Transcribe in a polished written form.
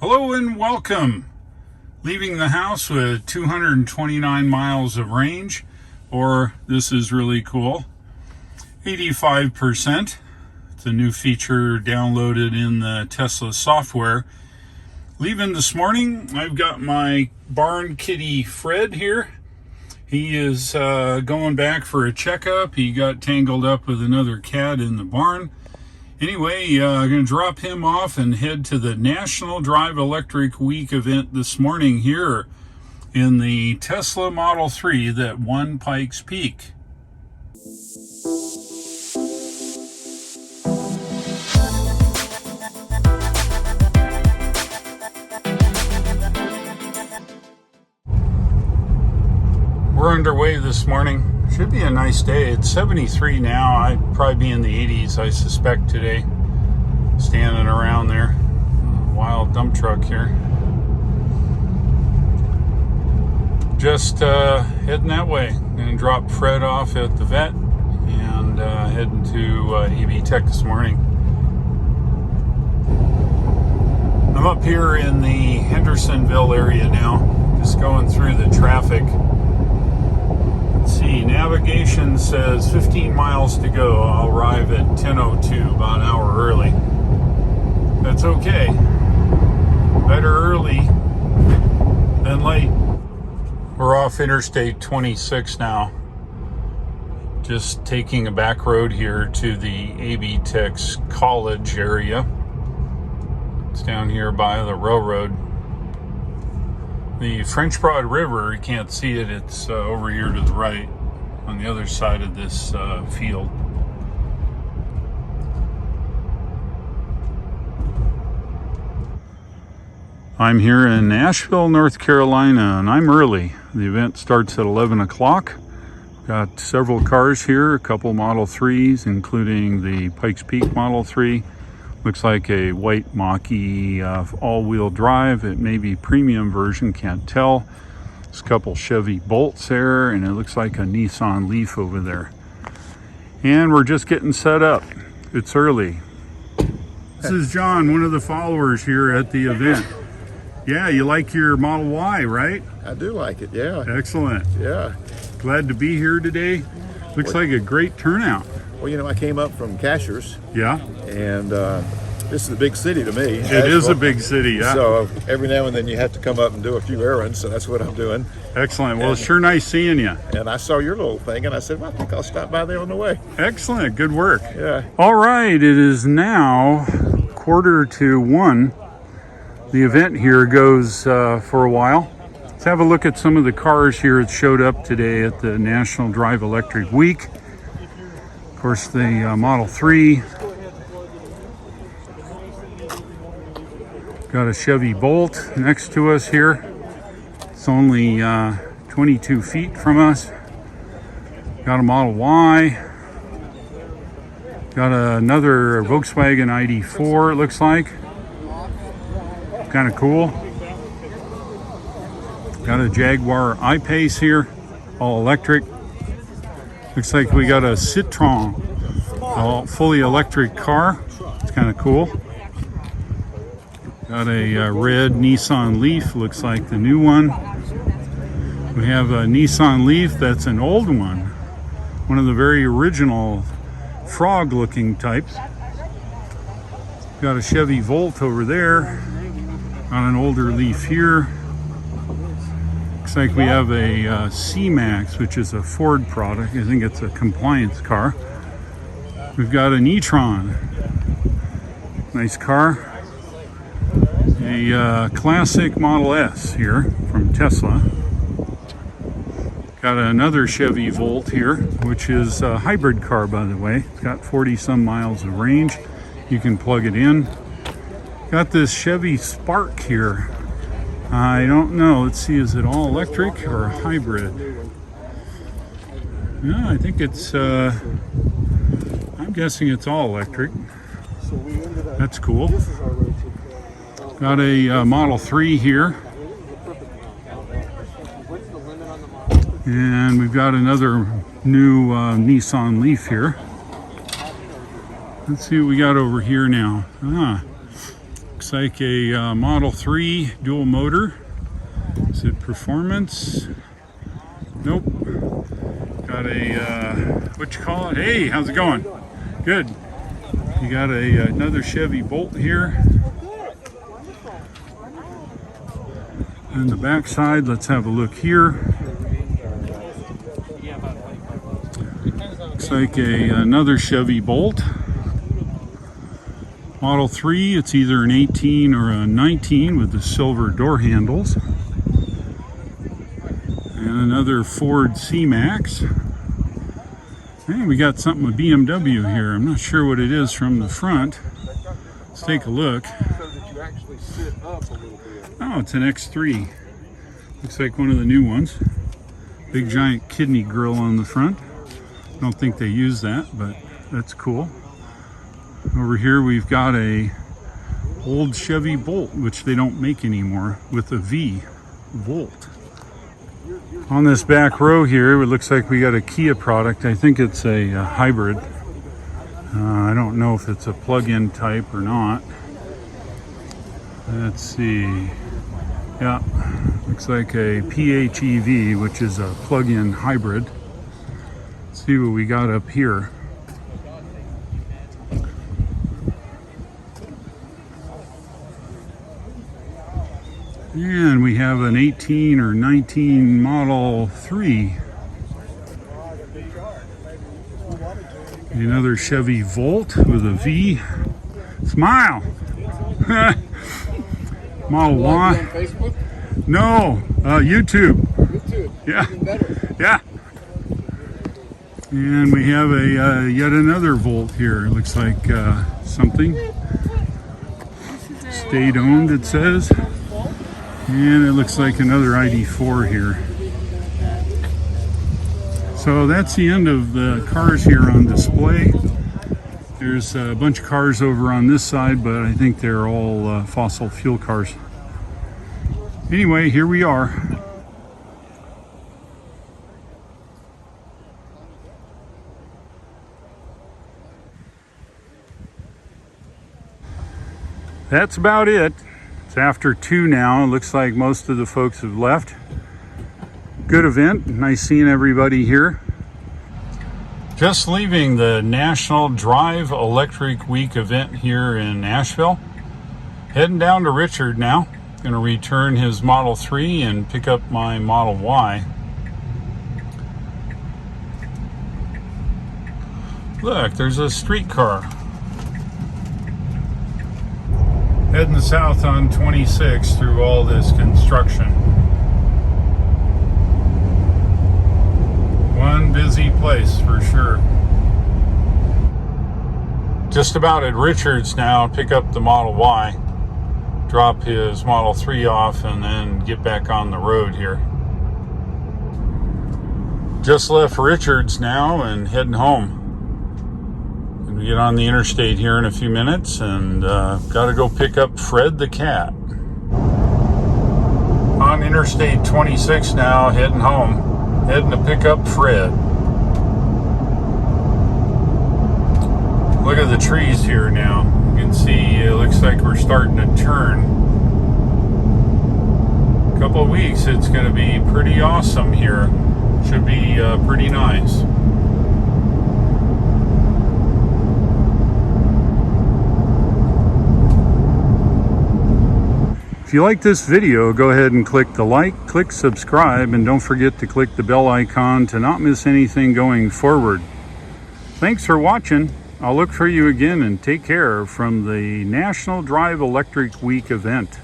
Hello and welcome. Leaving the house with 229 miles of range, or this is really cool, 85%. It's a new feature downloaded in the Tesla software. Leaving this morning, I've got my barn kitty Fred here. He is going back for a checkup. He got tangled up with another cat in the barn. Anyway, I'm going to drop him off and head to the National Drive Electric Week event this morning here in the Tesla Model 3 that won Pikes Peak. We're underway this morning. Should be a nice day. It's 73 now. I'd probably be in the 80s, I suspect, today. Standing around there. Wild dump truck here. Just heading that way. Gonna drop Fred off at the vet and heading to AB Tech this morning. I'm up here in the Hendersonville area now. Just going through the traffic. See, navigation says 15 miles to go. I'll arrive at 10:02, about an hour early. That's okay. Better early than late. We're off Interstate 26 now. Just taking a back road here to the AB Tech's college area. It's down here by the railroad. The French Broad River, you can't see it, it's over here to the right on the other side of this field. I'm here in Asheville, North Carolina, and I'm early. The event starts at 11 o'clock. Got several cars here, a couple Model 3s, including the Pikes Peak Model 3. Looks like a white Mach-E all-wheel drive. It may be premium version, can't tell. There's a couple Chevy Bolts there, and it looks like a Nissan Leaf over there. And we're just getting set up. It's early. This is John, one of the followers here at the event. Yeah, you like your Model Y, right? I do like it, yeah. Excellent. Yeah. Glad to be here today. Looks like a great turnout. Well, you know, I came up from Cashers. Yeah. And this is a big city to me. It is a big city, yeah. So every now and then you have to come up and do a few errands, so that's what I'm doing. Excellent. Well, it's sure nice seeing you. And I saw your little thing, and I said, well, I think I'll stop by there on the way. Excellent. Good work. Yeah. All right. It is now 1:45. The event here goes for a while. Let's have a look at some of the cars here that showed up today at the National Drive Electric Week. Of course, the Model 3. Got a Chevy Bolt next to us here. It's only 22 feet from us. Got a Model Y. Got another Volkswagen ID4, it looks like. Kind of cool. Got a Jaguar I-Pace here, all electric. Looks like we got a Citroen, a fully electric car. It's kind of cool. Got a red Nissan Leaf, looks like the new one. We have a Nissan Leaf that's an old one of the very original frog-looking types. Got a Chevy Volt over there. Got an older Leaf here. Looks like we have a C-Max, which is a Ford product. I think it's a compliance car. We've got an e-tron. Nice car. A classic Model S here from Tesla. Got another Chevy Volt here, which is a hybrid car, by the way. It's got 40 some miles of range. You can plug it in. Got this Chevy Spark here. I don't know. Let's see, is it all electric or a hybrid? Yeah, I think it's, I'm guessing it's all electric. That's cool. Got a Model 3 here. And we've got another new Nissan Leaf here. Let's see what we got over here now. Looks Looks like a Model 3 dual motor. Is it performance? Nope. Got a, what you call it? Hey, how's it going? Good. You got another Chevy Bolt here. And the back side, let's have a look here. Looks like another Chevy Bolt. Model 3, it's either an 18 or a 19 with the silver door handles. And another Ford C-Max. Hey, we got something with BMW here. I'm not sure what it is from the front. Let's take a look. Oh, it's an X3. Looks like one of the new ones. Big giant kidney grill on the front. I don't think they use that, but that's cool. Over here we've got a old Chevy Bolt, which they don't make anymore, with a V, Volt. On this back row here, it looks like we got a Kia product. I think it's a hybrid. I don't know if it's a plug-in type or not. Let's see. Yeah, looks like a PHEV, which is a plug-in hybrid. Let's see what we got up here. And we have an 18 or 19 Model 3. Another Chevy Volt with a V. Smile! Model Y. No, YouTube. Yeah, yeah. And we have a yet another Volt here. It looks like something state-owned, it says. And it looks like another ID4 here. So that's the end of the cars here on display. There's a bunch of cars over on this side, but I think they're all fossil fuel cars. Anyway, here we are. That's about it. It's after 2 now. It looks like most of the folks have left. Good event. Nice seeing everybody here. Just leaving the National Drive Electric Week event here in Asheville. Heading down to Richard now. Going to return his Model 3 and pick up my Model Y. Look, there's a streetcar. Heading south on 26 through all this construction. One busy place for sure. Just about at Richards now, pick up the Model Y, drop his Model 3 off, and then get back on the road here. Just left Richards now and heading home. Gonna get on the interstate here in a few minutes and gotta go pick up Fred the cat. On Interstate 26 now, heading home. Heading to pick up Fred. Look at the trees here now. You can see it looks like we're starting to turn. A couple of weeks it's going to be pretty awesome here. Should be pretty nice. If you like this video, go ahead and click the like, click subscribe, and don't forget to click the bell icon to not miss anything going forward. Thanks for watching. I'll look for you again, and take care from the National Drive Electric Week event.